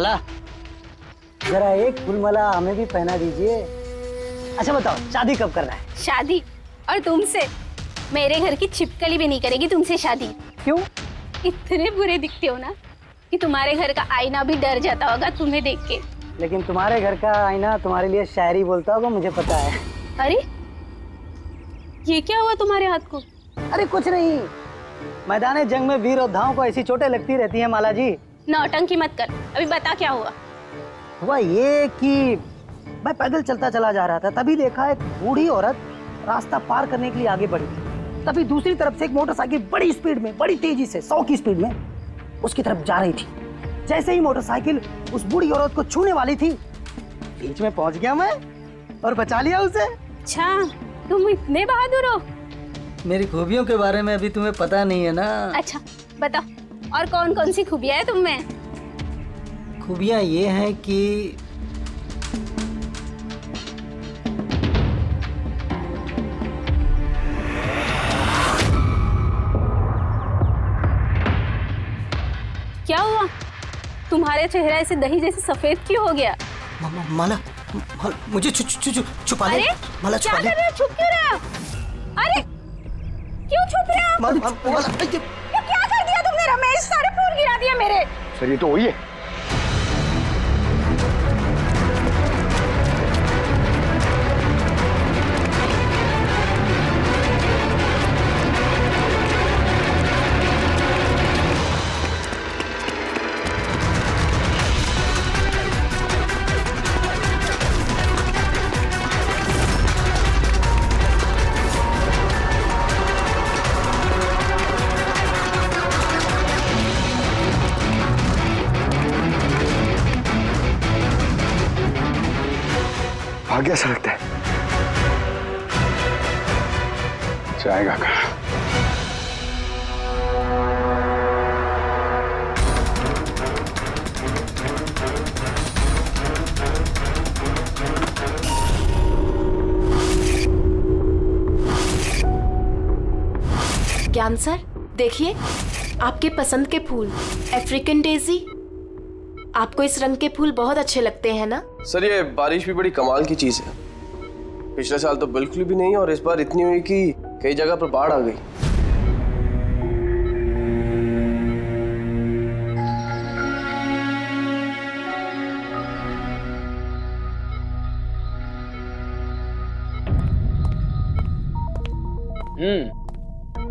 माला, जरा एक फूल माला हमें भी पहना दीजिए। अच्छा बताओ, शादी कब करना है? शादी? और तुमसे? मेरे घर की छिपकली भी नहीं करेगी तुमसे शादी। क्यों? इतने बुरे दिखते हो ना कि तुम्हारे घर का आईना भी डर जाता होगा तुम्हें देख के। लेकिन तुम्हारे घर का आईना तुम्हारे लिए शायरी बोलता होगा, मुझे पता है। अरे ये क्या हुआ तुम्हारे हाथ को? अरे कुछ नहीं, मैदान जंग में वीर योद्धाओं को ऐसी चोटें लगती रहती हैं माला जी। नौटंकी मत कर, अभी बता क्या हुआ। हुआ ये कि मैं पैदल चलता चला जा रहा था, तभी देखा एक बूढ़ी औरत रास्ता पार करने के लिए आगे बढ़ी। तभी दूसरी तरफ से एक मोटरसाइकिल बड़ी स्पीड में, बड़ी तेजी से 100 की स्पीड में उसकी तरफ जा रही थी। जैसे ही मोटरसाइकिल उस बूढ़ी औरत को छूने वाली थी, बीच में पहुंच गया मैं और बचा लिया उसे। अच्छा, तुम इतने बहादुर हो। मेरी खूबियों के बारे में अभी तुम्हें पता नहीं है ना। अच्छा बताओ, और कौन कौन सी खूबियां है तुम में? खूबियां ये हैं कि क्या हुआ? तुम्हारे चेहरा ऐसे दही जैसे सफेद क्यों हो गया? माला, मुझे छुपा ले। अरे माला क्या छुपा ले। कर रहे हो? छुप क्यों रहे हो? अरे क्यों छुप रहे हो? ये क्या कर दिया तुमने रमेश? सारे फूल गिरा दिया मेरे। सर ये तो वही है। भाग गया सा लगता है। जाएगा कहाँ? ज्ञान सर, देखिए आपके पसंद के फूल, अफ्रीकन डेजी। आपको इस रंग के फूल बहुत अच्छे लगते हैं ना? सर ये बारिश भी बड़ी कमाल की चीज है। पिछले साल तो बिल्कुल भी नहीं और इस बार इतनी हुई कि कई जगह पर बाढ़ आ गई।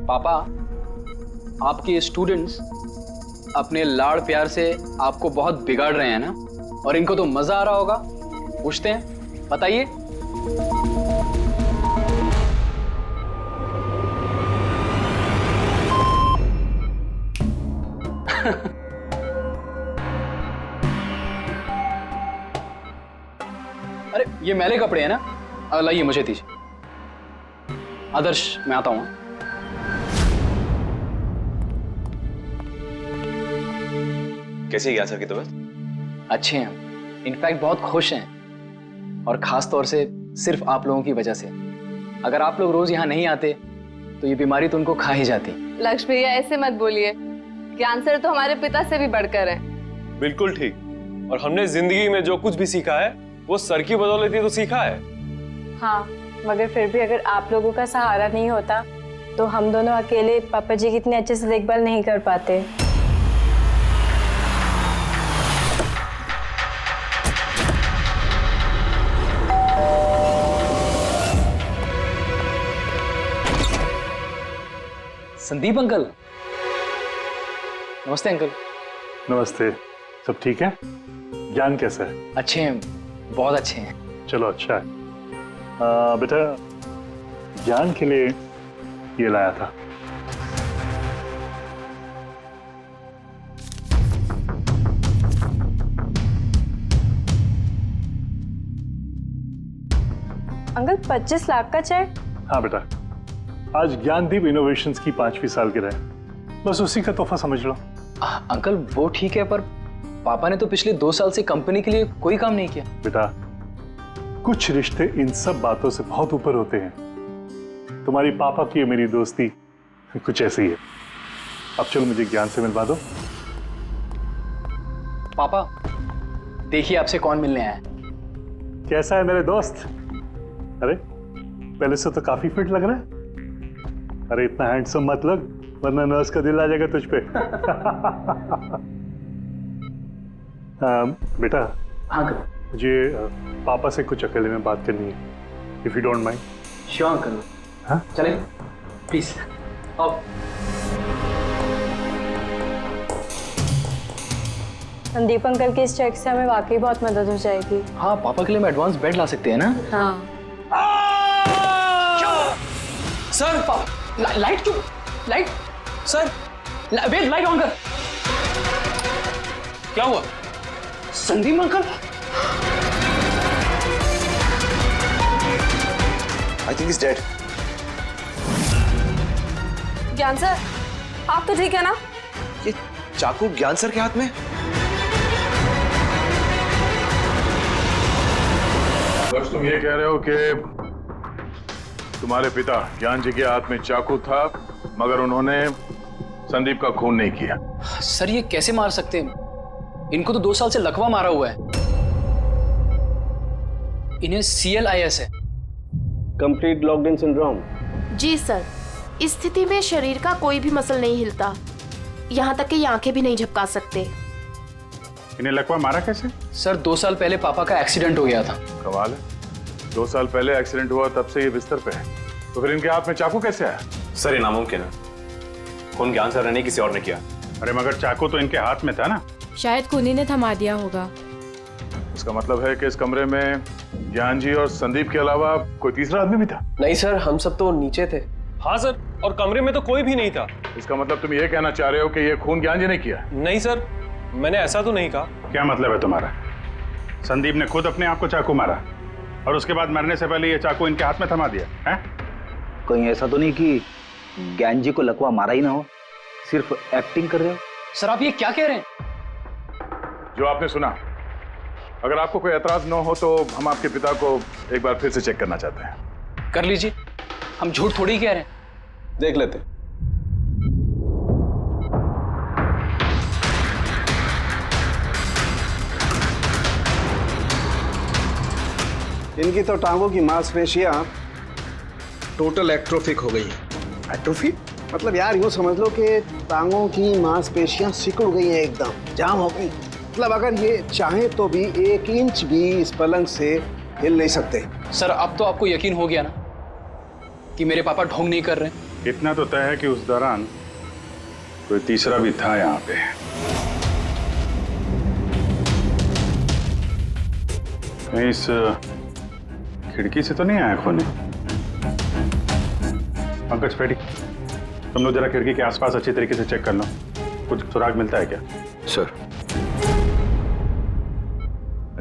पापा, आपके स्टूडेंट्स अपने लाड़ प्यार से आपको बहुत बिगाड़ रहे हैं ना, और इनको तो मजा आ रहा होगा। पूछते हैं, बताइए। अरे ये मैले कपड़े हैं ना, लाइए मुझे दीजिए। आदर्श, मैं आता हूं। कैसी है ज्ञान सर की तबीयत? अच्छे हैं, इनफैक्ट बहुत खुश हैं, और खास तौर से सिर्फ आप लोगों की वजह से। अगर आप लोग रोज यहाँ नहीं आते तो ये बीमारी तो उनको खा ही जाती। लक्ष्मी भैया ऐसे मत बोलिए, ज्ञान सर तो हमारे पिता से भी बढ़कर हैं। बिल्कुल ठीक। और हमने जिंदगी में जो कुछ भी सीखा है वो सर की बदौलत ही तो सीखा है। हाँ, मगर फिर भी अगर आप लोगों का सहारा नहीं होता तो हम दोनों अकेले पापा जी की इतने अच्छे से देखभाल नहीं कर पाते। संदीप अंकल। नमस्ते अंकल। नमस्ते। सब ठीक है? ज्ञान कैसा है? अच्छे हैं, बहुत अच्छे हैं। चलो अच्छा है। बेटा, ज्ञान के लिए ये लाया था। अंकल 25 लाख का चेक? हाँ बेटा, आज ज्ञानदीप इनोवेशंस की 5वीं सालगिरह है, बस उसी का तोहफा समझ लो। अंकल वो ठीक है, पर पापा ने तो पिछले 2 साल से कंपनी के लिए कोई काम नहीं किया। बेटा, कुछ रिश्ते इन सब बातों से बहुत ऊपर होते हैं। तुम्हारी पापा की मेरी दोस्ती कुछ ऐसी है। अब चलो मुझे ज्ञान से मिलवा दो। पापा, देखिए आपसे कौन मिलने आया है। कैसा है मेरे दोस्त? अरे पहले से तो काफी फिट लग रहा है। अरे इतना हैंडसम मत लग, वरना नर्स का दिल आ जाएगा तुझ पे। बेटा, हाँ अंकल। मुझे पापा से कुछ अकेले में बात करनी है, if you don't mind. Sure uncle. हाँ चले प्लीज आओ। संदीप अंकल के इस चेक से हमें वाकई बहुत मदद हो जाएगी। हाँ, पापा के लिए हम एडवांस बेड ला सकते हैं ना। हाँ सर लाइट क्यों? Light sir wait, light on कर। क्या हुआ? Sandeep uncle. I think is dead. Gyan sir, आप तो ठीक है ना? ये चाकू ज्ञान सर के हाथ में? बस तुम ये कह रहे हो कि तुम्हारे पिता ज्ञान जी के हाथ में चाकू था, मगर उन्होंने संदीप का खून नहीं किया। सर ये कैसे मार सकते हैं? इनको तो 2 साल से लकवा मारा हुआ है। इन्हें CLIS है, कंप्लीट लॉक्ड इन सिंड्रोम। जी सर, इस स्थिति में शरीर का कोई भी मसल नहीं हिलता, यहाँ तक कि ये आंखें भी नहीं झपका सकते। इन्हें लकवा मारा कैसे? सर 2 साल पहले पापा का एक्सीडेंट हो गया था। कमाल है, 2 साल पहले एक्सीडेंट हुआ, तब से ये बिस्तर पे है, तो फिर इनके हाथ में चाकू कैसे आया? सर ये नामुमकिन है, खून ज्ञान सर ने किसी और ने किया। अरे मगर चाकू तो इनके हाथ में था ना। शायद खूनी ने थमा दिया होगा। इसका मतलब है कि इस कमरे में ज्ञान जी और संदीप के अलावा कोई तीसरा आदमी भी था? नहीं सर, हम सब तो नीचे थे। हाँ सर, और कमरे में तो कोई भी नहीं था। इसका मतलब तुम ये कहना चाह रहे हो कि ये खून ज्ञान जी ने किया? नहीं सर, मैंने ऐसा तो नहीं कहा। क्या मतलब है तुम्हारा? संदीप ने खुद अपने आप को चाकू मारा और उसके बाद मरने से पहले ये चाकू इनके हाथ में थमा दिया है? कहीं ऐसा तो नहीं कि ज्ञान जी को लकवा मारा ही ना हो, सिर्फ एक्टिंग कर रहे हो? सर आप ये क्या कह रहे हैं? जो आपने सुना, अगर आपको कोई एतराज न हो तो हम आपके पिता को एक बार फिर से चेक करना चाहते हैं। कर लीजिए, हम झूठ थोड़ी कह रहे हैं। देख लेते। इनकी तो टांगों की मांसपेशियां टोटल एट्रोफिक हो गई है। एट्रोफिक मतलब यार यूं समझ लो कि टांगों की मांसपेशियां सिकुड़ गई हैं, एकदम जाम हो गई। मतलब अगर ये चाहे तो भी 1 इंच भी इस पलंग से हिल नहीं सकते। सर अब तो आपको यकीन हो गया ना कि मेरे पापा ढोंग नहीं कर रहे? इतना तो तय है कि उस दौरान कोई तीसरा भी था यहाँ पे। कहीं इस खिड़की से तो नहीं आया खून? पंकज पेटी, तुम लोग जरा खिड़की के आसपास अच्छी तरीके से चेक कर लो, कुछ सुराग मिलता है क्या? सर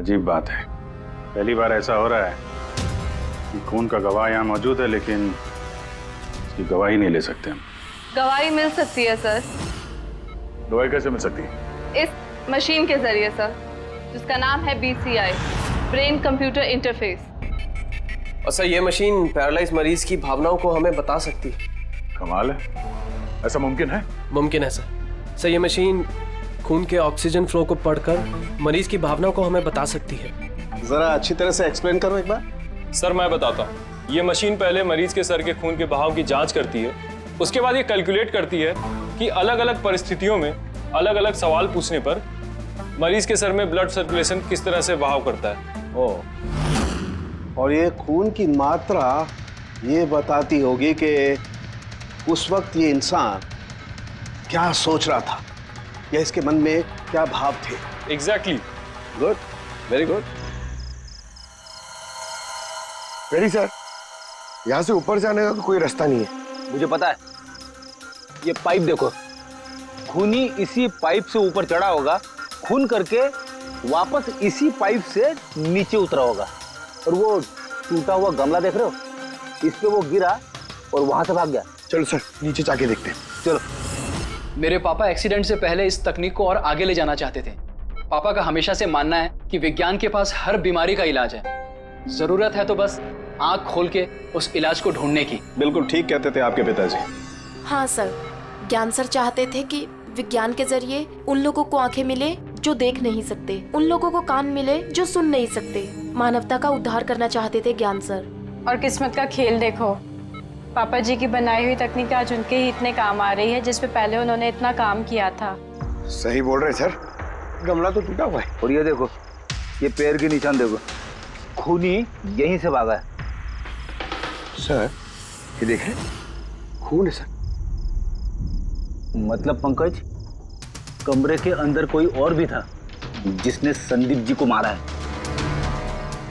अजीब बात है, पहली बार ऐसा हो रहा है कि खून का गवाह यहाँ मौजूद है, लेकिन इसकी गवाही नहीं ले सकते हम। गवाही मिल सकती है सर, गवाही कैसे मिल सकती है? इस मशीन के जरिए सर, जिसका नाम है BCI, ब्रेन कंप्यूटर इंटरफेस। और सर ये मशीन पैरालाइज मरीज की भावनाओं को हमें बता सकती है। कमाल है, ऐसा मुमकिन है? मुमकिन है सर। सर ये मशीन खून के ऑक्सीजन फ्लो को पढ़कर मरीज की भावनाओं को हमें बता सकती है। जरा अच्छी तरह से एक्सप्लेन करो एक बार। सर मैं बताता हूँ। ये मशीन पहले मरीज के सर के खून के बहाव की जांच करती है, उसके बाद ये कैलकुलेट करती है कि अलग अलग परिस्थितियों में अलग अलग सवाल पूछने पर मरीज के सर में ब्लड सर्कुलेशन किस तरह से बहाव करता है। और ये खून की मात्रा ये बताती होगी कि उस वक्त ये इंसान क्या सोच रहा था या इसके मन में क्या भाव थे। Exactly. Good, very good. Very sir, यहाँ से ऊपर जाने का तो कोई रास्ता नहीं है। मुझे पता है, ये पाइप देखो, खूनी इसी पाइप से ऊपर चढ़ा होगा, खून करके वापस इसी पाइप से नीचे उतरा होगा। और वो टूटा हुआ गमला देख रहे हो, इस पे वो गिरा और वहां से भाग गया। चलो सर, नीचे जाके देखते हैं। चलो। मेरे पापा एक्सीडेंट से पहले इस तकनीक को और आगे ले जाना चाहते थे। पापा का हमेशा से मानना है कि विज्ञान के पास हर बीमारी का इलाज है, जरूरत है तो बस आंख खोल के उस इलाज को ढूंढने की। बिल्कुल ठीक कहते थे आपके पिताजी। हाँ सर, ज्ञान सर चाहते थे कि विज्ञान के जरिए उन लोगों को आंखें मिले जो देख नहीं सकते, उन लोगों को कान मिले जो सुन नहीं सकते। मानवता का उद्धार करना चाहते थे ज्ञान सर। और किस्मत का खेल देखो, पापा जी की बनाई हुई तकनीक आज उनके ही इतने काम आ रही है जिस पे पहले उन्होंने इतना काम किया था। सही बोल रहे सर, गमला तो टूटा हुआ है। और ये देखो, ये पैर के निशान देखो, खूनी यहीं से भागा है। सर ये देखें, खून है सर। मतलब पंकज, कमरे के अंदर कोई और भी था जिसने संदीप जी को मारा है।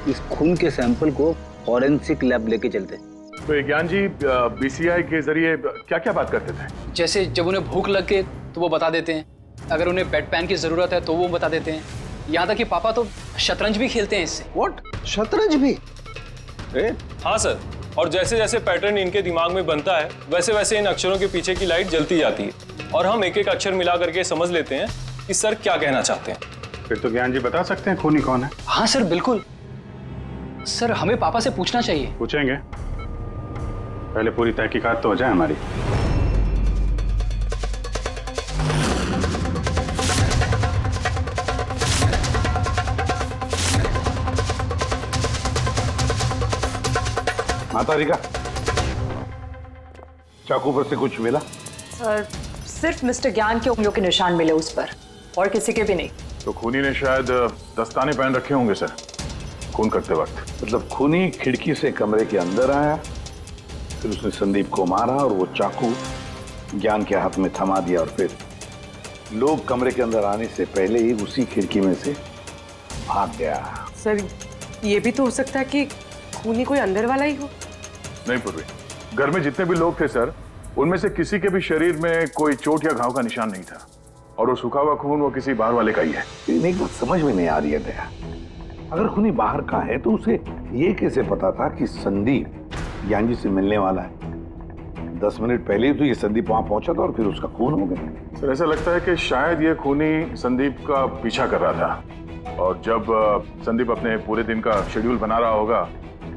इस खून के सैंपल को फॉरेंसिक लैब लेके चलते। तो ये ज्ञान जी बीसीआई के जरिए क्या क्या बात करते थे? जैसे जब उन्हें भूख लग के तो वो बता देते हैं, अगर उन्हें बेड पैन की जरूरत है तो वो बता देते हैं। यहाँ तक कि पापा तो शतरंज भी खेलते हैं इससे। व्हाट? शतरंज भी? हाँ सर, और जैसे जैसे पैटर्न इनके दिमाग में बनता है वैसे वैसे इन अक्षरों के पीछे की लाइट जलती जाती है और हम एक एक अक्षर मिला करके समझ लेते हैं कि सर क्या कहना चाहते हैं। फिर तो ज्ञान जी बता सकते हैं खूनी कौन है? हाँ सर, बिल्कुल सर, हमें पापा से पूछना चाहिए। पूछेंगे, पहले पूरी तहकीकात तो हो जाए हमारी। माता रिका, चाकू पर से कुछ मिला? सर सिर्फ मिस्टर ज्ञान के उंगलियों के निशान मिले उस पर, और किसी के भी नहीं। तो खूनी ने शायद दस्ताने पहन रखे होंगे सर खून करते वक्त। मतलब खूनी खिड़की से कमरे के अंदर आया, फिर उसने संदीप को मारा और वो चाकू ज्ञान के हाथ में थमा दिया, और फिर लोग कमरे के अंदर आने से पहले ही उसी खिड़की में से भाग गया। सर ये भी तो हो सकता है कि खूनी कोई अंदर वाला ही हो। नहीं पूर्वी, घर में जितने भी लोग थे सर, उनमें से किसी के भी शरीर में कोई चोट या घाव का निशान नहीं था, और वो सूखा हुआ खून वो किसी बाहर वाले का ही है। एक बात समझ में नहीं आ रही है दया, अगर खूनी बाहर का है तो उसे ये कैसे पता था कि संदीप ज्ञान जी से मिलने वाला है? 10 मिनट पहले ही तो ये संदीप वहां पहुंचा था और फिर उसका खून हो गया। सर ऐसा लगता है कि शायद ये खूनी संदीप का पीछा कर रहा था, और जब संदीप अपने पूरे दिन का शेड्यूल बना रहा होगा,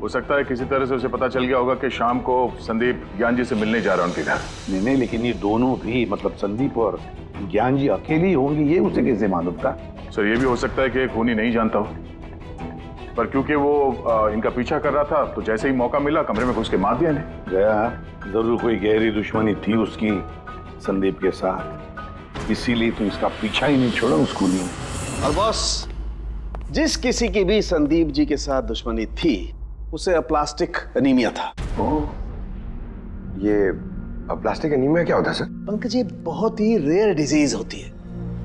हो सकता है किसी तरह से उसे पता चल गया होगा कि शाम को संदीप ज्ञान जी से मिलने जा रहा है उनके घर। नहीं, लेकिन ये दोनों भी, मतलब संदीप और ज्ञान जी अकेले ही होंगे, ये उसे कैसे मालूम था? सर ये भी हो सकता है कि खूनी नहीं जानता हो, पर क्योंकि वो इनका पीछा कर रहा था तो जैसे ही मौका मिला कमरे में घुस के मार दिया इन्हें। गया, जरूर कोई गहरी दुश्मनी थी उसकी संदीप के साथ, इसीलिए तो इसका पीछा ही नहीं छोड़ा उस खूनी ने। और बॉस, जिस किसी की भी संदीप जी के साथ दुश्मनी थी उसे अप्लास्टिक एनीमिया था। ये अप्लास्टिक एनीमिया क्या होता है सर? पंकज, ये बहुत ही रेयर डिजीज होती है,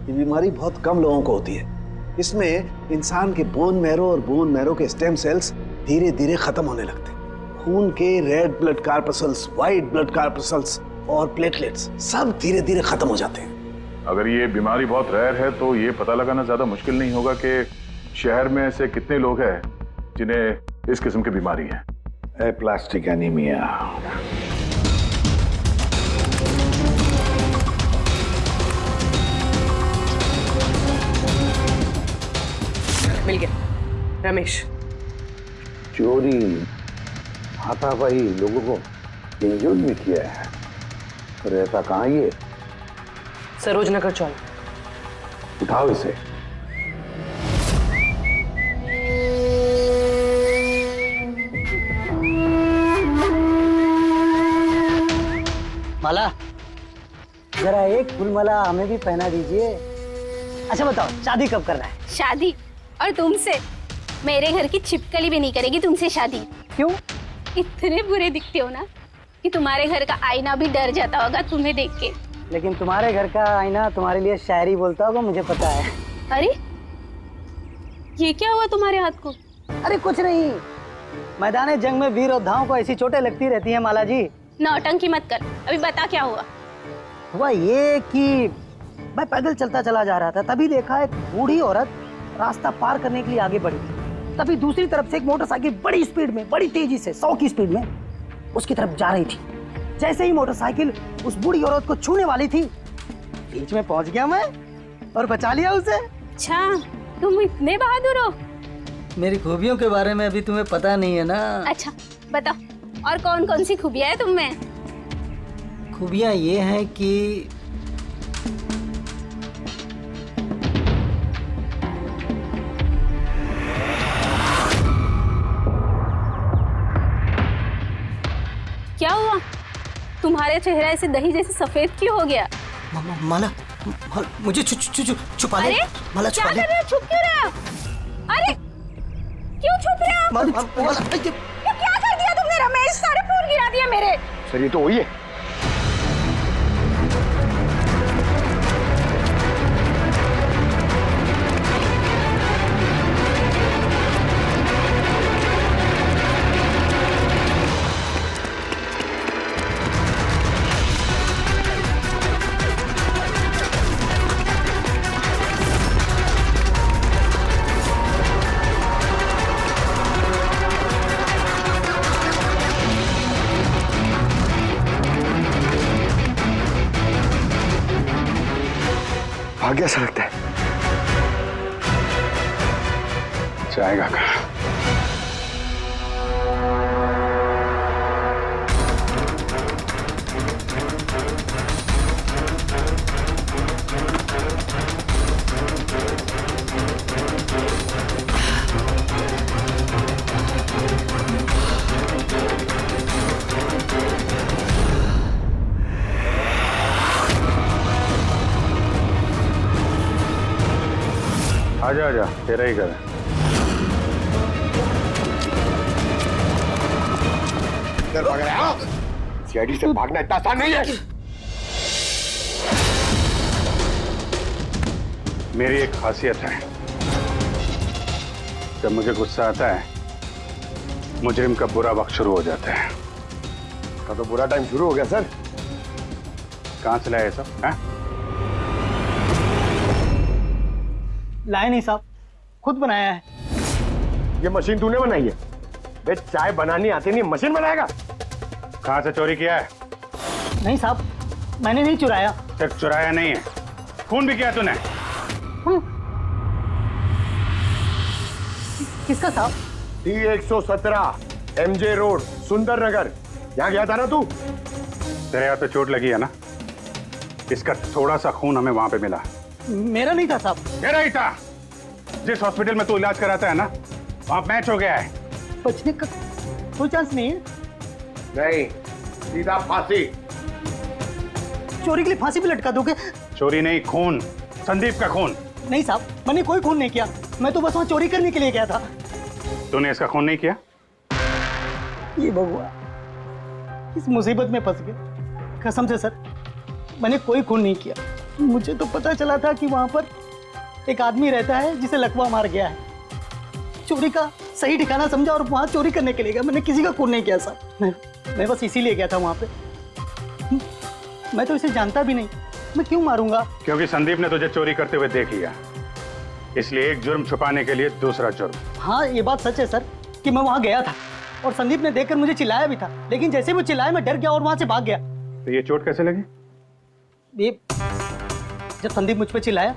ये बीमारी बहुत कम लोगों को होती है। इसमें इंसान के बोन मैरो और बोन मैरो के स्टेम सेल्स धीरे धीरे खत्म होने लगते हैं। खून के red blood corpuscles, white blood corpuscles और प्लेटलेट्स सब धीरे धीरे खत्म हो जाते हैं। अगर ये बीमारी बहुत रेयर है तो ये पता लगाना ज्यादा मुश्किल नहीं होगा कि शहर में ऐसे कितने लोग हैं जिन्हें इस किस्म की बीमारी है। Aplastic anaemia. मिल गया रमेश। चोरी, हाथापाई, लोगों को इंजर्ड भी किया है, पर ऐसा कहाँ ये? सरोजनगर चौक। उठाओ इसे। माला, जरा एक फूल माला हमें भी पहना दीजिए। अच्छा बताओ, शादी कब करना है? शादी? और तुमसे? मेरे घर की छिपकली भी नहीं करेगी तुमसे शादी। क्यों? इतने बुरे दिखते हो ना कि तुम्हारे घर का आईना भी डर जाता होगा तुम्हें देख के। लेकिन तुम्हारे घर का आईना तुम्हारे लिए शायरी बोलता होगा, मुझे पता है। अरे ये क्या हुआ तुम्हारे हाथ को? अरे कुछ नहीं, मैदान जंग में वीर योद्धाओं को ऐसी चोटें लगती रहती हैं माला जी। नौटंकी मत कर, अभी बता क्या हुआ। हुआ ये कि मैं पैदल चलता चला जा रहा था, तभी देखा एक बूढ़ी औरत रास्ता पार करने के लिए आगे बढ़ी थी। तभी दूसरी तरफ से एक मोटरसाइकिल बड़ी स्पीड में, बड़ी तेजी से 100 की स्पीड में उसकी तरफ जा रही थी। जैसे ही मोटरसाइकिल उस बूढ़ी औरत को छूने वाली थी, बीच में पहुंच गया मैं और बचा लिया उसे। अच्छा, तुम इतने बहादुर हो। मेरी खूबियों के बारे में अभी तुम्हें पता नहीं है ना। अच्छा बताओ, और कौन कौन सी खूबियां है तुम में? खूबियां ये हैं कि मेरा चेहरा ऐसे दही जैसे सफेद क्यों हो गया? माला मुझे छुपा ले। अरे माला क्या छुपा ले। कर रहे हो? छुप क्यों रहे हो? अरे क्यों छुप रहे हो? माला ये क्या कर दिया तुमने? रमेश सारे फूल गिरा दिए मेरे। सर ये तो वही है। भाग गया सा लगता है। जाएगा कहाँ? आजा आजा, तेरा ही घर है। इधर भाग रहा है? सीआईडी से भागना इतना आसान नहीं है। मेरी एक खासियत है, जब मुझे गुस्सा आता है मुजरिम का बुरा वक्त शुरू हो जाता है। तो बुरा टाइम शुरू हो गया सर। कहाँ से लाया ये सब? हैं? लाए नहीं साहब, खुद बनाया है। ये मशीन तूने बनाई है? बे चाय बनानी आती नहीं, मशीन बनाएगा? कहाँ से चोरी किया है? नहीं साहब, मैंने नहीं चुराया। सिर्फ चुराया नहीं है, खून भी किया तूने। किसका साहब? T117 MJ रोड सुंदर नगर, यहाँ गया था ना तू? तेरे हाथ पे चोट लगी है ना, इसका थोड़ा सा खून हमें वहां पे मिला। मेरा नहीं था साहब। तेरा ही था। जिस हॉस्पिटल में तू इलाज कराता है ना, वहां मैच हो गया है। बचने का कोई चांस नहीं है। नहीं, सीधा फांसी। चोरी के लिए फांसी भी लटका दोगे? चोरी नहीं, खून, संदीप का खून। नहीं साहब, मैंने कोई खून नहीं किया, मैं तो बस वहां चोरी करने के लिए गया था। तूने इसका खून नहीं किया? ये भगवान, इस मुसीबत में फंस गए। कसम से सर, मैंने कोई खून नहीं किया। मुझे तो पता चला था कि वहां पर एक आदमी रहता है जिसे लकवा मार गया है। चोरी का सही ठिकाना समझा और वहां चोरी करने के लिए गया। मैंने किसी का खून नहीं किया साहब। मैं बस इसीलिए गया था वहां पे। मैं तो इसे जानता भी नहीं, मैं क्यों मारूंगा? क्योंकि संदीप ने तुझे चोरी करते हुए देख लिया, इसलिए एक जुर्म छुपाने के लिए दूसरा जुर्म। हाँ, ये बात सच है सर कि मैं वहां गया था और संदीप ने देखकर मुझे चिल्लाया भी था, लेकिन जैसे वो चिल्लाया मैं डर गया और वहां से भाग गया। तो ये चोट कैसे लगी? ये जब संदीप मुझ पर चिल्लाया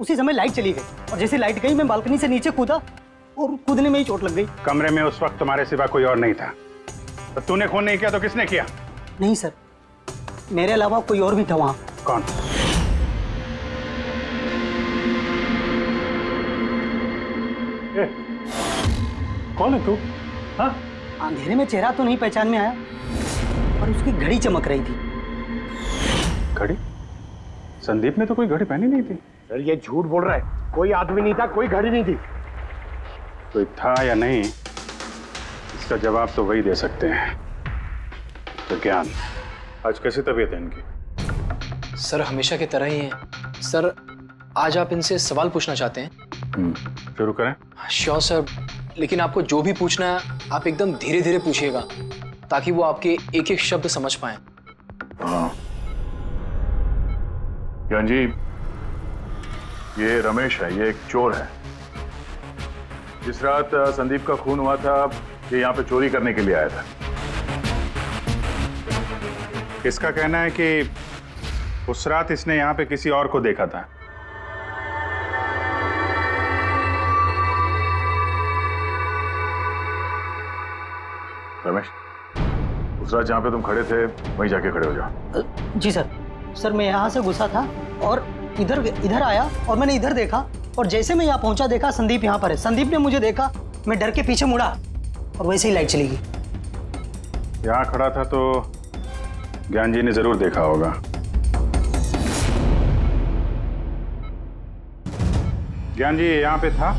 उसी समय लाइट चली गई और जैसे लाइट गई मैं बालकनी से नीचे कूदा और कूदने में ही चोट लग गई। कमरे में उस वक्त तुम्हारे सिवा कोई और नहीं था, तो तूने खून नहीं किया तो किसने किया? नहीं सर, मेरे अलावा कोई और भी था वहां। कौन? कौन है तू? हाँ? अंधेरे में चेहरा तो नहीं पहचान में आया, पर उसकी घड़ी चमक रही थी। घड़ी? संदीप ने तो कोई घड़ी पहनी नहीं थी। सर ये झूठ बोल रहा है, कोई आदमी नहीं था, कोई घड़ी नहीं थी। कोई था या नहीं, इसका जवाब तो वही दे सकते हैं। तो ज्ञान, आज कैसी तबीयत है इनकी? सर हमेशा की तरह ही है। सर आज आप इनसे सवाल पूछना चाहते हैं? शुरू करें। श्योर सर, लेकिन आपको जो भी पूछना है आप एकदम धीरे धीरे पूछिएगा ताकि वो आपके एक एक शब्द समझ पाए। हाँ ज्ञान जी, ये रमेश है, ये एक चोर है। जिस रात संदीप का खून हुआ था ये यहाँ पे चोरी करने के लिए आया था। इसका कहना है कि उस रात इसने यहाँ पे किसी और को देखा था। रमेश, उस रात जहाँ पे तुम खड़े थे वहीं जाके खड़े हो जाओ। जी सर। सर मैं यहाँ से घुसा था और इधर आया और मैंने इधर देखा और जैसे मैं यहाँ पहुंचा देखा संदीप यहाँ पर है। संदीप ने मुझे देखा, मैं डर के पीछे मुड़ा और वैसे ही लाइट चली गई। यहाँ खड़ा था तो ज्ञान जी ने जरूर देखा होगा। ज्ञान जी यहाँ पे था?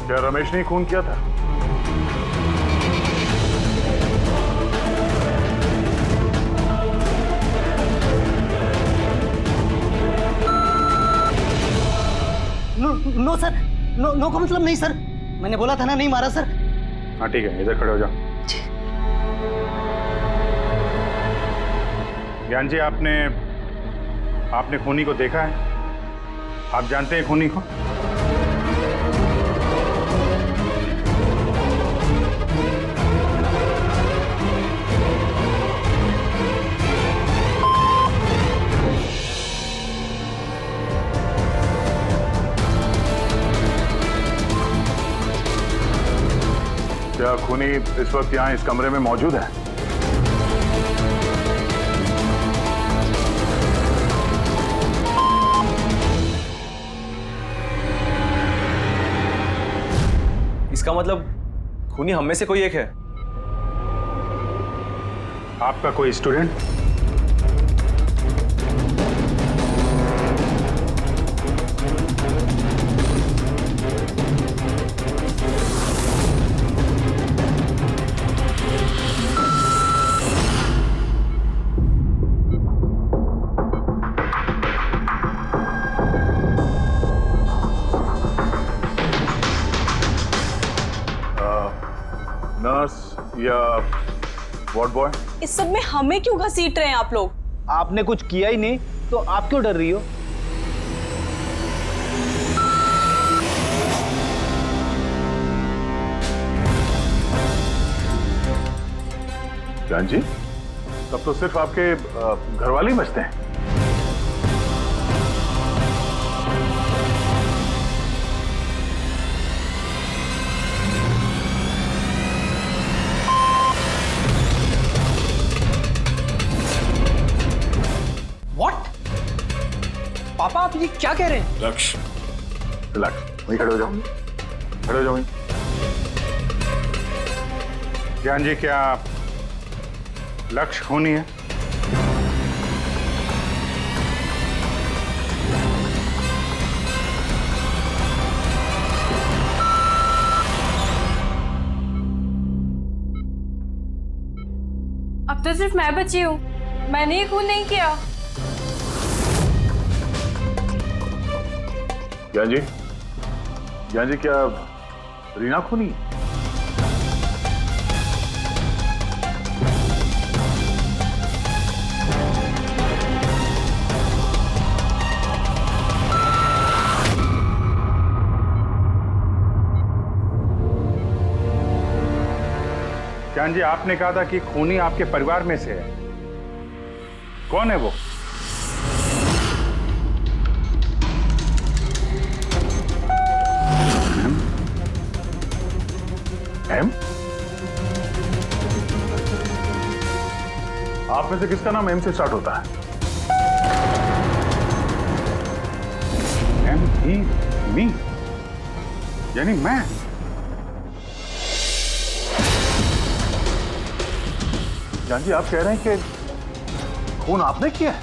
क्या रमेश ने खून किया था? नो सर, नो का मतलब नहीं सर, मैंने बोला था ना नहीं मारा सर। हाँ ठीक है, इधर खड़े हो जाओ। ज्ञान जी, आपने खूनी को देखा है? आप जानते हैं खूनी को? क्या खूनी इस वक्त यहाँ इस कमरे में मौजूद है? इसका मतलब खूनी हम में से कोई एक है। आपका कोई स्टूडेंट? नर्स या वार्ड बॉय? इस सब में हमें क्यों घसीट रहे हैं आप लोग? आपने कुछ किया ही नहीं तो आप क्यों डर रही हो? ज्ञान जी, तब तो सिर्फ आपके घर वाले ही बचते हैं। पापा आप ये क्या कह रहे हैं? लक्ष्य, रिलैक्स, वहीं खड़े हो जाओ, खड़े हो जाओ वहीं। ज्ञान जी, क्या लक्ष्य खूनी है? अब तो सिर्फ मैं बची हूँ, मैंने ही खून नहीं किया। ज्ञान जी क्या रीना खूनी? ज्ञान जी, आपने कहा था कि खूनी आपके परिवार में से है, कौन है वो? एम? आप में से किसका नाम एम से स्टार्ट होता है? एम ही मी, यानी मैं। जान जी, आप कह रहे हैं कि खून आपने किया है?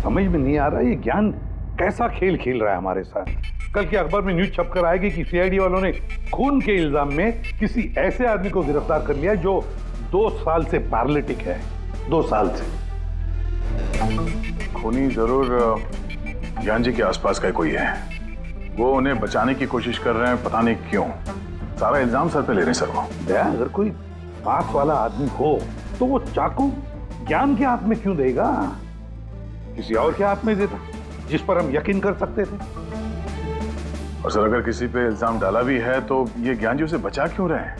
समझ में नहीं आ रहा ये ज्ञान कैसा खेल खेल रहा है हमारे साथ। कल के अखबार में न्यूज छपकर आएगी कि सीआईडी वालों ने खून के इल्जाम में किसी ऐसे आदमी को गिरफ्तार कर लिया जो 2 साल से पैरालिटिक है। 2 साल से। खूनी जरूर ज्ञान जी के आसपास का कोई है। वो उन्हें बचाने की कोशिश कर रहे हैं, पता नहीं क्यों। सारा इल्जाम सर पे ले रहे हैं सर वो। दया, अगर कोई पास वाला आदमी हो तो वो चाकू ज्ञान के हाथ में क्यों देगा? किसी और के हाथ में देता जिस पर हम यकीन कर सकते थे। और सर अगर किसी पे इल्जाम डाला भी है तो ये ज्ञान जी उसे बचा क्यों रहे हैं,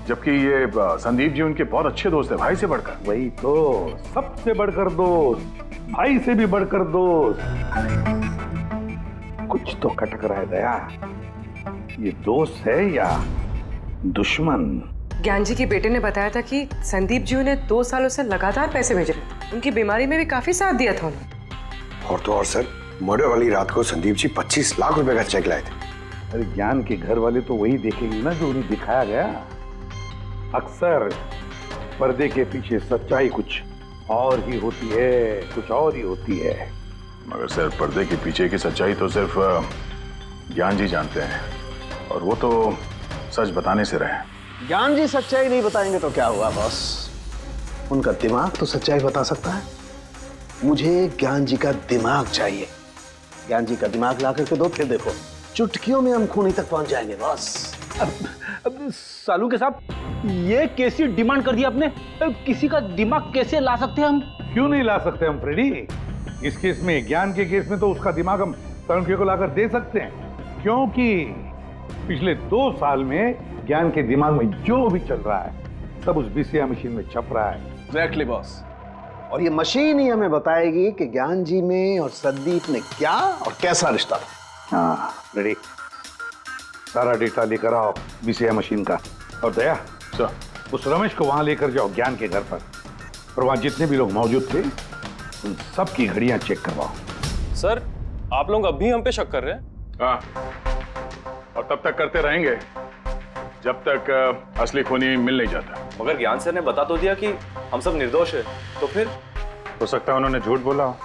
जबकि ये संदीप जी उनके बहुत अच्छे दोस्त है, भाई से बढ़कर। वही तो, सबसे बढ़कर दोस्त, भाई से भी बढ़कर दोस्त। कुछ तो खटक रहा है दया, ये दोस्त है या दुश्मन? ज्ञान जी के बेटे ने बताया था कि संदीप जी उन्हें 2 सालों से लगातार पैसे भेज रहे थे। उनकी बीमारी में भी काफी साथ दिया था उन्होंने। और तो और सर, मर्डर वाली रात को संदीप जी 25 लाख रुपए का चेक लाए थे। अरे ज्ञान के घर वाले तो वही देखेंगे ना जो उन्हें दिखाया गया। अक्सर पर्दे के पीछे सच्चाई कुछ और ही होती है, कुछ और ही होती है। मगर सर पर्दे के पीछे की सच्चाई तो सिर्फ ज्ञान जी जानते हैं, और वो तो सच बताने से रहे। ज्ञान जी सच्चाई नहीं बताएंगे तो क्या हुआ बॉस, उनका दिमाग तो सच्चाई बता सकता है। मुझे ज्ञान जी का दिमाग चाहिए। ज्ञान जी का दिमाग ला करके दो, फिर देखो चुटकियों में हम खूनी तक पहुंच जाएंगे बॉस। अब सालू के साहब, ये कैसी डिमांड कर दी आपने? किसी का दिमाग कैसे ला सकते हैं हम? क्यों नहीं ला सकते हम फ्रेडी? इस केस में, ज्ञान के केस में तो उसका दिमाग हम तरुण को लाकर दे सकते हैं, क्योंकि पिछले 2 साल में ज्ञान के दिमाग में जो भी चल रहा है सब उस बीसीआई मशीन में छप रहा है। एग्जैक्टली बॉस, और ये मशीन ही हमें बताएगी कि ज्ञान जी में और संदीप में क्या और कैसा रिश्ता था। हाँ रेडी, सारा डेटा लेकर आओ बीसीआई मशीन का। और दया सर, उस रमेश को वहां लेकर जाओ ज्ञान के घर पर, और वहां जितने भी लोग मौजूद थे उन सबकी घड़ियां चेक करवाओ। सर आप लोग अभी हम पे शक कर रहे हैं? हाँ, और तब तक करते रहेंगे जब तक असली खूनी मिल नहीं जाता। मगर ज्ञान सर ने बता तो दिया कि हम सब निर्दोष है, तो फिर? हो सकता है उन्होंने झूठ बोला हो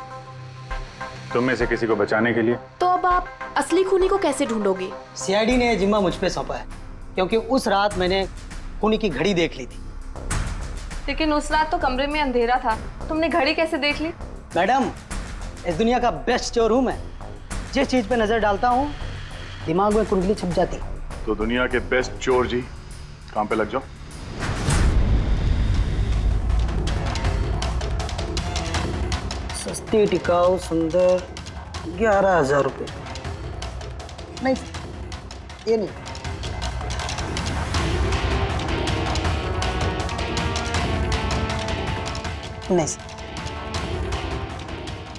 तुम में से किसी को बचाने के लिए। तो अब आप असली खूनी को कैसे ढूंढोगे? सीआईडी ने जिम्मा मुझ पे सौंपा है, क्योंकि उस रात मैंने खूनी की घड़ी देख ली थी। लेकिन उस रात तो कमरे में अंधेरा था, तुमने घड़ी कैसे देख ली? मैडम, इस दुनिया का बेस्ट चोर हूं मैं। जिस चीज पे नजर डालता हूं दिमाग में कुंडली छप जाती। तो दुनिया के बेस्ट चोर जी काम पे लग जाओ। सस्ती, टिकाऊ, सुंदर, 11,000 रुपये। नहीं, ये नहीं। नहीं सर,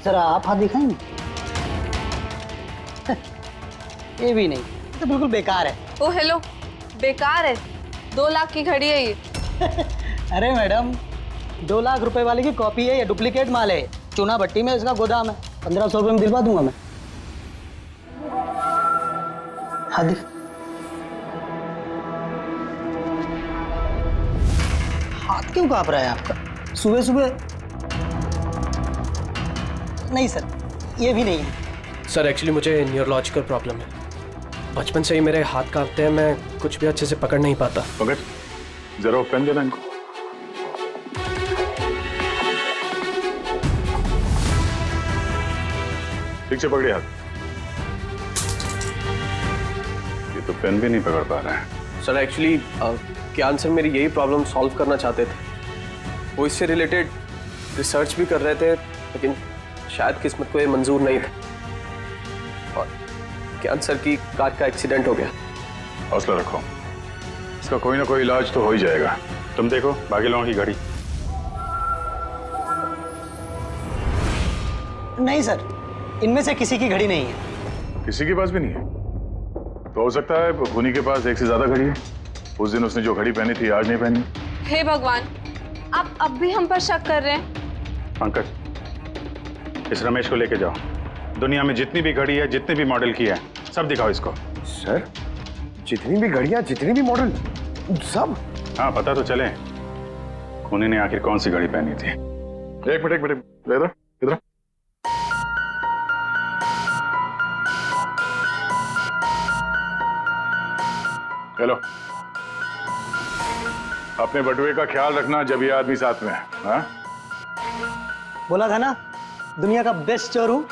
जरा आप हाथ दिखाएंगे? ये भी नहीं, ये तो बिल्कुल बेकार है। ओ हेलो, बेकार है? 2 लाख की घड़ी है ये। अरे मैडम, 2 लाख रुपए वाली की कॉपी है, ये डुप्लीकेट माल है। चूना भट्टी में इसका गोदाम है, 1500 रुपये में दिलवा दूंगा मैं। हाथ दिख। हाथ क्यों कांप रहा है आपका सुबह सुबह? नहीं सर, ये भी नहीं है। सर एक्चुअली मुझे न्यूरोलॉजिकल प्रॉब्लम है, बचपन से ही मेरे हाथ कांपते हैं, मैं कुछ भी अच्छे से पकड़ नहीं पाता। पंकज, जरा पेन देना इनको। ठीक से पकड़िए हाथ। ये तो पेन भी नहीं पकड़ पा रहा है। सर एक्चुअली ज्ञान सर मेरी यही प्रॉब्लम सॉल्व करना चाहते थे, वो इससे रिलेटेड रिसर्च भी कर रहे थे, लेकिन शायद किस्मत को ये मंजूर नहीं था और ज्ञान सर की कार का एक्सीडेंट हो गया। हौसला रखो, इसका कोई ना कोई इलाज तो हो ही जाएगा। तुम देखो बाकी लोगों की घड़ी। नहीं सर, इनमें से किसी की घड़ी नहीं है। किसी के पास भी नहीं है? तो हो सकता है खूनी के पास एक से ज्यादा घड़ी है। उस दिन उसने जो घड़ी पहनी थी आज नहीं पहनी। हे भगवान, आप अब भी हम पर शक कर रहे हैं? पंकज, इस रमेश को लेके जाओ, दुनिया में जितनी भी घड़ी है, जितने भी मॉडल की है, सब दिखाओ इसको। सर, जितनी भी घड़ियां, जितने भी मॉडल, सब? हाँ, पता तो चले खूनी ने आखिर कौन सी घड़ी पहनी थी। एक मिनट इधर इधर। हेलो, अपने बटुए का ख्याल रखना जब ये आदमी साथ में है। हाँ? बोला था ना, दुनिया का बेस्ट चोर हूं।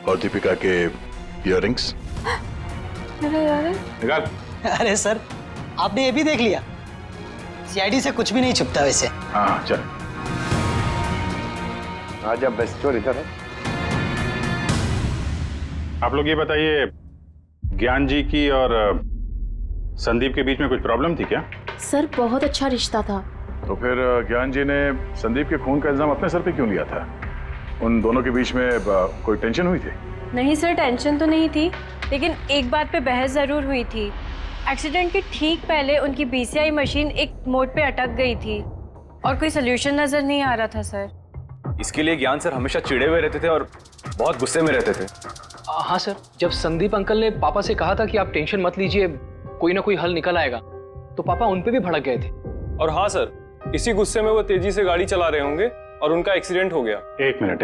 और दीपिका के इयररिंग्स निकाल। अरे सर, आपने ये भी देख लिया? सीआईडी से कुछ भी नहीं छुपता वैसे। हाँ चल। आजा बस चोर इधर है। आप लोग ये बताइए, ज्ञान जी की और संदीप के बीच में कुछ प्रॉब्लम थी क्या? सर बहुत अच्छा रिश्ता था। तो फिर ज्ञान जी ने संदीप के खून का इल्जाम अपने सर पे क्यों लिया था? उन दोनों के बीच में कोई टेंशन हुई थी? नहीं सर, टेंशन तो नहीं थी, लेकिन एक बात पे बहस ज़रूर हुई थी। एक्सीडेंट के ठीक पहले उनकी BCI मशीन एक मोड़ पे अटक गई थी और कोई सोल्यूशन नज़र नहीं आ रहा था सर। इसके लिए ज्ञान सर हमेशा चिढ़े हुए रहते थे और बहुत गुस्से में रहते थे। हाँ सर, जब संदीप अंकल ने पापा से कहा था कि आप टेंशन मत लीजिए, कोई ना कोई हल निकल आएगा, तो पापा उन पे भी भड़क गए थे। और हाँ सर, इसी गुस्से में वो तेजी से गाड़ी चला रहे होंगे और उनका एक्सीडेंट हो गया। एक मिनट,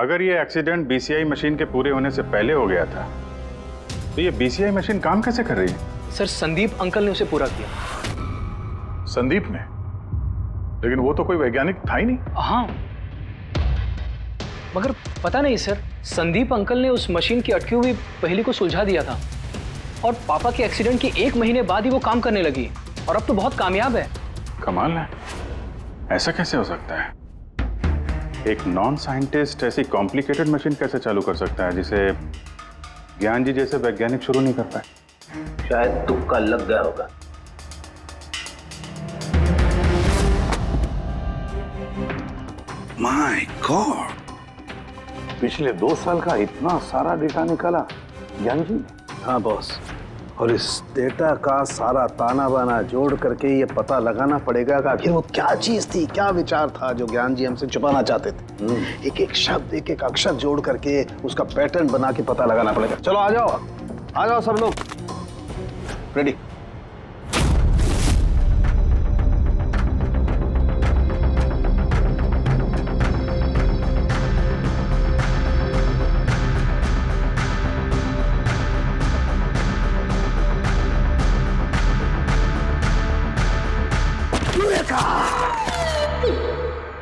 अगर ये एक्सीडेंट BCI मशीन के पूरे होने से पहले हो गया था तो ये BCI मशीन काम कैसे कर रही है? सर संदीप अंकल ने उसे पूरा किया। संदीप ने? लेकिन वो तो कोई वैज्ञानिक था ही नहीं। हाँ, मगर पता नहीं सर, संदीप अंकल ने उस मशीन की अटकी हुई पहेली को सुलझा दिया था और पापा के एक्सीडेंट के 1 महीने बाद ही वो काम करने लगी और अब तो बहुत कामयाब है। कमाल है, ऐसा कैसे हो सकता है? एक नॉन साइंटिस्ट ऐसी कॉम्प्लिकेटेड मशीन कैसे चालू कर सकता है जिसे ज्ञान जी जैसे वैज्ञानिक शुरू नहीं कर पाए? शायद तुक्का लग गया होगा। माय गॉड, पिछले 2 साल का इतना सारा डेटा निकाला ज्ञान जी। हाँ बॉस, और इस डेटा का सारा ताना बाना जोड़ करके ये पता लगाना पड़ेगा कि आखिर वो क्या चीज थी, क्या विचार था जो ज्ञान जी हमसे छुपाना चाहते थे। एक एक शब्द, एक एक अक्षर जोड़ करके उसका पैटर्न बना के पता लगाना पड़ेगा। चलो आ जाओ सब लोग, रेडी।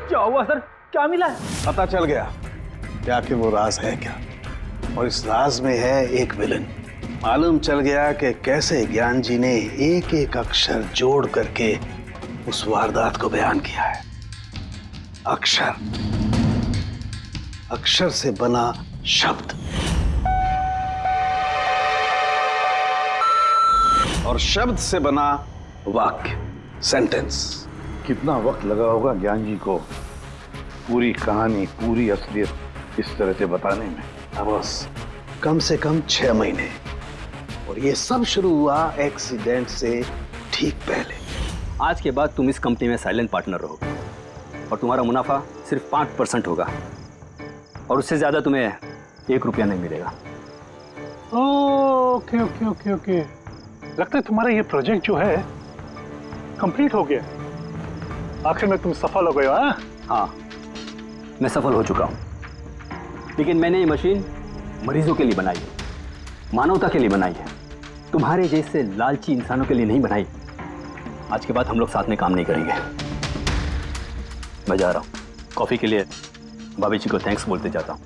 क्या हुआ सर, क्या मिला है? पता चल गया कि आखिर वो राज है क्या, और इस राज में है एक विलन। मालूम चल गया कि कैसे ज्ञान जी ने एक एक अक्षर जोड़ करके उस वारदात को बयान किया है। अक्षर से बना शब्द और शब्द से बना वाक्य, सेंटेंस। कितना वक्त लगा होगा ज्ञान जी को पूरी कहानी, पूरी असलियत इस तरह से बताने में? बस कम से कम 6 महीने, और ये सब शुरू हुआ एक्सीडेंट से ठीक पहले। आज के बाद तुम इस कंपनी में साइलेंट पार्टनर रहोगे और तुम्हारा मुनाफा सिर्फ 5% होगा और उससे ज्यादा तुम्हें 1 रुपया नहीं मिलेगा। ओके। लगता है तुम्हारा ये प्रोजेक्ट जो है कंप्लीट हो गया। आखिर में तुम सफल हो गए हो। हाँ, मैं सफल हो चुका हूँ, लेकिन मैंने ये मशीन मरीजों के लिए बनाई है, मानवता के लिए बनाई है, तुम्हारे जैसे लालची इंसानों के लिए नहीं बनाई। आज के बाद हम लोग साथ में काम नहीं करेंगे। मैं जा रहा हूँ, कॉफी के लिए भाभी जी को थैंक्स बोलते जाता हूँ।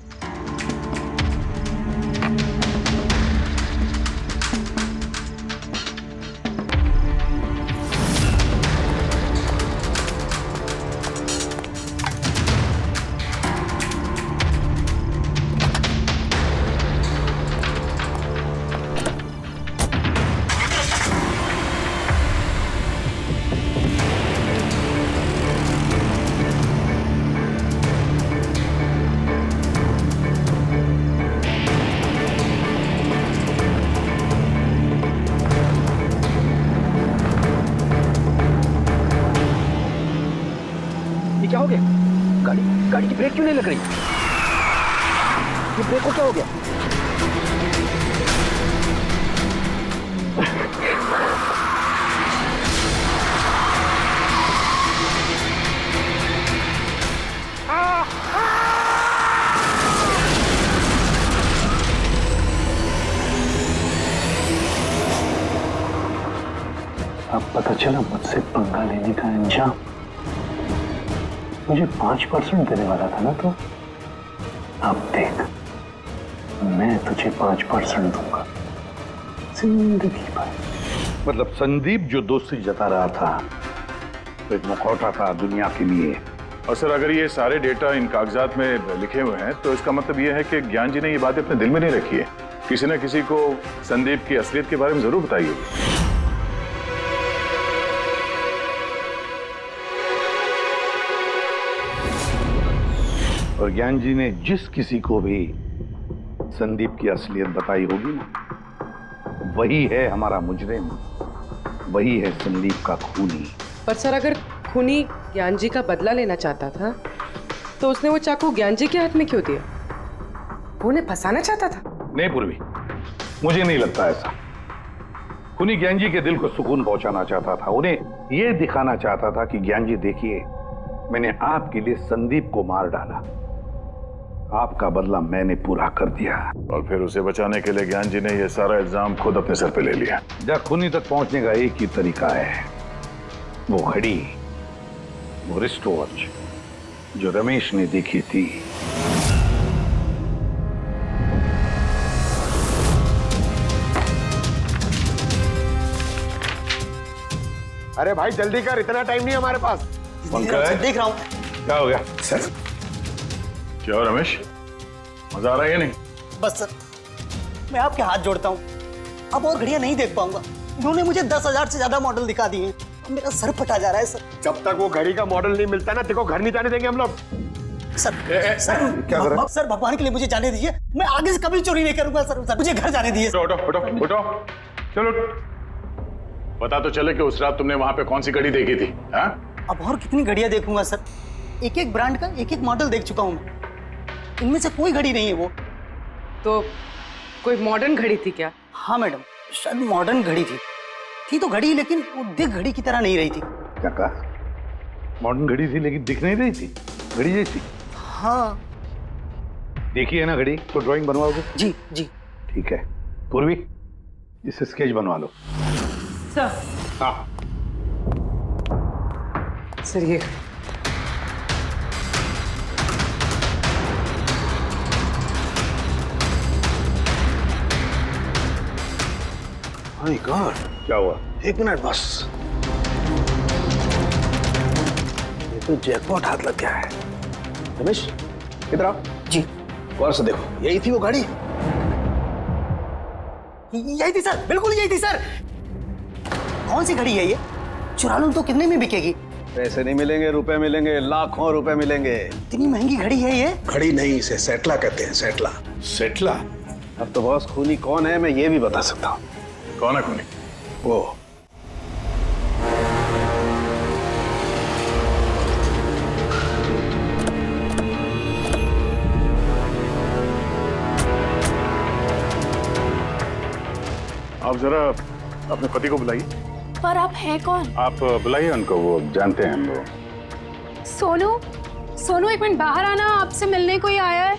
क्या हो गया? गाड़ी की ब्रेक क्यों नहीं लग रही? ये ब्रेक को क्या हो गया? अब पता चला मुझसे पंगा लेने का अंजाम। मुझे 5% देने वाला था ना तो अब देख, मैं तुझे 5% दूंगा जिंदगी भर। मतलब संदीप जो दोस्ती जता रहा था तो एक मुखौटा था दुनिया के लिए और सर अगर ये सारे डेटा इन कागजात में लिखे हुए हैं तो इसका मतलब ये है कि ज्ञान जी ने ये बात अपने दिल में नहीं रखी है। किसी न किसी को संदीप की असलियत के बारे में जरूर बताई होगी। और ज्ञान जी ने जिस किसी को भी संदीप की असलियत बताई होगी ना, वही है हमारा मुजरिम, वही है संदीप का खूनी। पर सर अगर खूनी ज्ञान जी का बदला लेना चाहता था तो उसने वो चाकू ज्ञान जी के हाथ में क्यों दिया? वो उन्हें फंसाना चाहता था? नहीं पूर्वी, मुझे नहीं लगता ऐसा। खूनी ज्ञान जी के दिल को सुकून पहुंचाना चाहता था, उन्हें यह दिखाना चाहता था कि ज्ञान जी देखिए, मैंने आपके लिए संदीप को मार डाला, आपका बदला मैंने पूरा कर दिया। और फिर उसे बचाने के लिए ज्ञान जी ने यह सारा इल्जाम खुद अपने सर पे ले लिया। जब खूनी तक पहुंचने का एक ही तरीका है, वो घड़ी, वो रिस्ट वॉच जो रमेश ने देखी थी। अरे भाई जल्दी कर, इतना टाइम नहीं हमारे पास। पंकज देख रहा हूँ। क्या हो गया सर? क्या हो रमेश, मजा आ रहा है या नहीं? बस सर, मैं आपके हाथ जोड़ता हूँ, अब और घड़ियां नहीं देख पाऊंगा। इन्होंने मुझे 10,000 से ज्यादा मॉडल दिखा दिए, मेरा सर फटा जा रहा है सर। जब तक वो घड़ी का मॉडल नहीं मिलता ना, देखो घर नहीं जाने देंगे हम लोग। सर क्या कर रहा है? सर भगवान के लिए मुझे जाने दीजिए, मैं आगे से कभी चोरी नहीं करूंगा सर, मुझे घर जाने दीजिए। उठो उठो उठो, चलो पता तो चले कि उस रात तुमने वहां पे कौन सी घड़ी देखी थी। हाँ? अब और कितनी घड़ियां देखूंगा सर, एक एक ब्रांड का एक एक मॉडल देख चुका हूं मैं, इनमें से कोई घड़ी नहीं है वो। तो कोई मॉडर्न घड़ी थी क्या? हाँ मैडम, शायद मॉडर्न घड़ी थी तो घड़ी, लेकिन वो दिख घड़ी की तरह नहीं रही थी। क्या कहा? मॉडर्न घड़ी थी लेकिन दिख नहीं रही थी, घड़ी जैसी। हाँ देखी है ना घड़ी, तो ड्राइंग बनवाओगे? जी जी ठीक है। पूर्वी, इसे स्केच बनवा लो। सर। हाँ सर ये माय गॉड, क्या हुआ? एक मिनट बस, ये तो जैकपॉट हाथ लग गया है। रमेश इधर आओ। जी। गौर से देखो, यही थी वो गाड़ी? यही थी सर, बिल्कुल यही थी सर। कौन सी घड़ी है ये? चुरा लूं तो कितने में बिकेगी? पैसे नहीं मिलेंगे, रुपए मिलेंगे, लाखों रुपए मिलेंगे। इतनी महंगी घड़ी है ये? घड़ी नहीं, इसे सेटला कहते हैं, सेटला। सेटला? अब तो बॉस खूनी कौन है मैं ये भी बता सकता हूँ। कौन है खूनी? वो आप जरा अपने पति को बुलाइए। पर आप हैं कौन? आप बुलाइए उनको, वो जानते हैं हम लोग। सोनू एक मिनट बाहर आना, आपसे मिलने कोई आया है।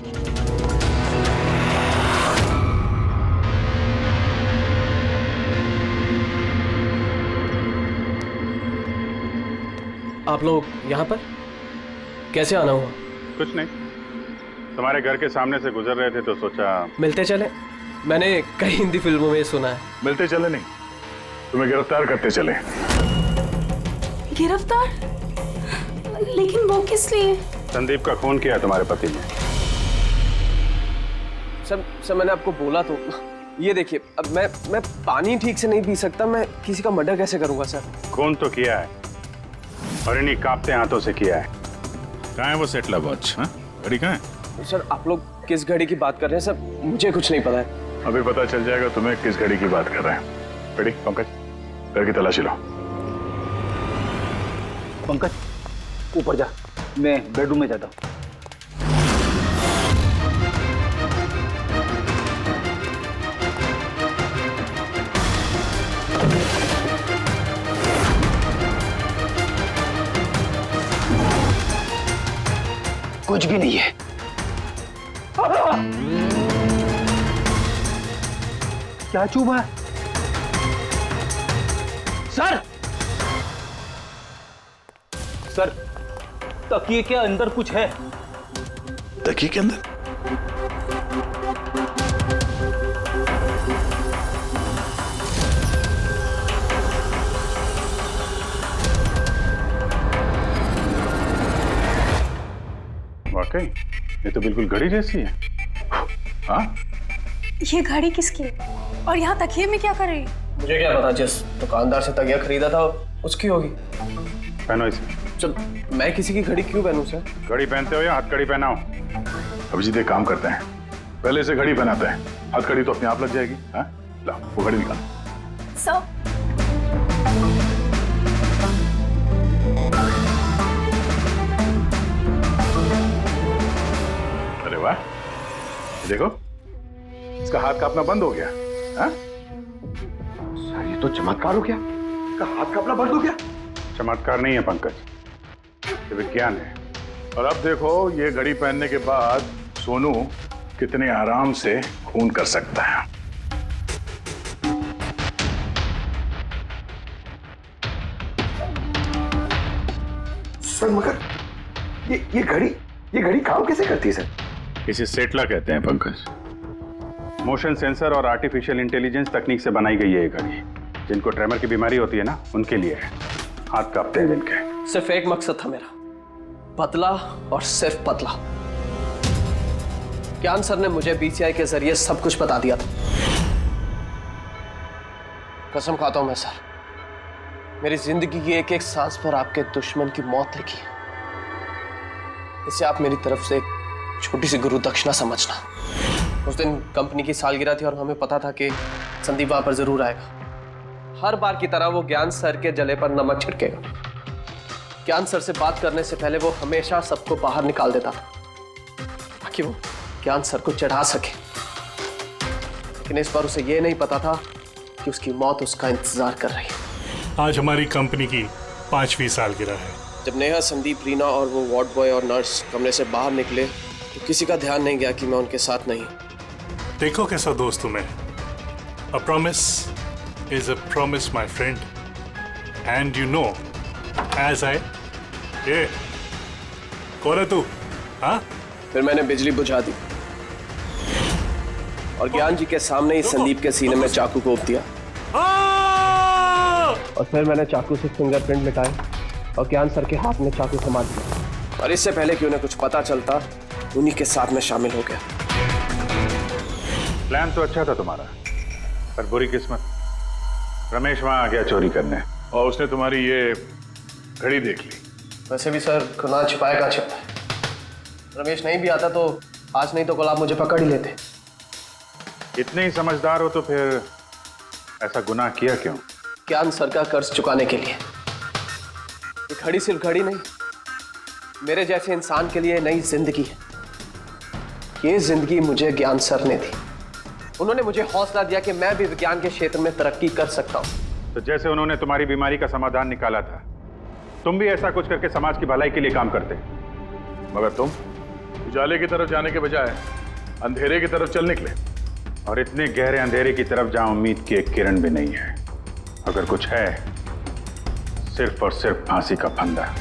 आप लोग यहाँ पर कैसे आना हुआ? कुछ नहीं, तुम्हारे घर के सामने से गुजर रहे थे तो सोचा मिलते चले। मैंने कई हिंदी फिल्मों में सुना है। मिलते चले नहीं, तुम्हें गिरफ्तार करते चले। गिरफ्तार? लेकिन वो किस लिए? संदीप का खून किया तुम्हारे पति ने। सर मैंने आपको बोला तो, ये देखिए, अब मैं पानी ठीक से नहीं पी सकता, मैं किसी का मर्डर कैसे करूंगा सर? खून तो किया है और इन्हीं कांपते हाथों से किया है। कहाँ है वो सेटला वॉच? घड़ी कहाँ है? सर आप लोग किस घड़ी की बात कर रहे हैं सर? मुझे कुछ नहीं पता है। अभी पता चल जाएगा तुम्हें किस घड़ी की बात कर रहे हैं। बेटी पंकज, घर की तलाशी लो। पंकज ऊपर जा, मैं बेडरूम में जाता हूँ। कुछ भी नहीं है। क्या चुभा है? सर सर, तकिए के अंदर कुछ है। तकिए के अंदर? ये तो बिल्कुल घड़ी जैसी है। हाँ, ये घड़ी किसकी है और यहाँ तकिए में क्या कर रही है? मुझे क्या पता, जिस दुकानदार से तकिया खरीदा था उसकी होगी। पहनो इसे। चल, मैं किसी की घड़ी क्यों पहनूं सर? घड़ी पहनते हो या हथकड़ी पहनाओ? अभिजीत एक काम करते हैं, पहले से घड़ी पहनाते हैं, हथकड़ी तो अपने आप लग जाएगी। हाँ, ला वो घड़ी निकाल। सर, अरे वाह, देखो इसका हाथ कांपना बंद हो गया। हाँ? सर ये तो चमत्कार हो गया, इसका हाथ कांपना बंद हो गया। चमत्कार नहीं है पंकज, ये विज्ञान है। और अब देखो ये घड़ी पहनने के बाद सोनू कितने आराम से खून कर सकता है। सर मगर ये घड़ी काम कैसे करती है सर? इसे सेटला कहते हैं पंकज। मोशन सेंसर और आर्टिफिशियल इंटेलिजेंस तकनीक से बनाई गई है ये घड़ी। जिनको ट्रेमर की बीमारी होती है ना, उनके लिए है। हाथ कांपते हैं जिनके। सिर्फ एक मकसद था मेरा, पतला और सिर्फ पतला। ज्ञान सर ने मुझे बीसीआई के जरिए सब कुछ बता दिया था। कसम खाता हूं मैं सर, मेरी जिंदगी की एक एक सांस पर आपके दुश्मन की मौत लिखी है। इसे आप मेरी तरफ से एक छोटी सी गुरु दक्षिणा समझना। उस दिन कंपनी की सालगिरह थी और हमें पता था कि संदीप वहां पर जरूर आएगा। हर बार की तरह वो ज्ञान सर के जले पर नमक छिड़केगा। ज्ञान सर से बात करने से पहले वो हमेशा सबको बाहर निकाल देता था ताकि वो ज्ञान सर को चढ़ा सके। लेकिन इस बार उसे ये नहीं पता था कि उसकी मौत उसका इंतजार कर रही है। आज हमारी कंपनी की 5वीं सालगिरह है। जब नेहा, संदीप, रीना और वो वार्ड बॉय और नर्स कमरे से बाहर निकले तो किसी का ध्यान नहीं गया कि मैं उनके साथ नहीं। देखो कैसा दोस्त हूं मैं। A promise is a promise, my friend. And you know, as I... ये कौन है तू? हाँ? फिर मैंने बिजली बुझा दी और ज्ञान जी के सामने ही संदीप के सीने में चाकू घोंप दिया। और फिर मैंने चाकू से फिंगरप्रिंट मिटाए और ज्ञान सर के हाथ में चाकू थमा दिया। और इससे पहले कि उन्हें कुछ पता चलता, उन्हीं के साथ में शामिल हो गया। प्लान तो अच्छा था तुम्हारा, पर बुरी किस्मत, रमेश वहां आ गया चोरी करने और उसने तुम्हारी ये घड़ी देख ली। वैसे भी सर, गुनाह छिपाए का छिपा है। रमेश नहीं भी आता तो आज नहीं तो कल आप मुझे पकड़ ही लेते। इतने ही समझदार हो तो फिर ऐसा गुनाह किया क्यों? ज्ञान सर का कर्ज चुकाने के लिए। ये घड़ी सिर्फ घड़ी नहीं, मेरे जैसे इंसान के लिए नई जिंदगी है। ये जिंदगी मुझे ज्ञान सर ने दी। उन्होंने मुझे हौसला दिया कि मैं भी विज्ञान के क्षेत्र में तरक्की कर सकता हूं। तो जैसे उन्होंने तुम्हारी बीमारी का समाधान निकाला था, तुम भी ऐसा कुछ करके समाज की भलाई के लिए काम करते। मगर तुम उजाले की तरफ जाने के बजाय अंधेरे की तरफ चल निकले, और इतने गहरे अंधेरे की तरफ जहां उम्मीद की एक किरण भी नहीं है। अगर कुछ है, सिर्फ और सिर्फ फांसी का फंदा।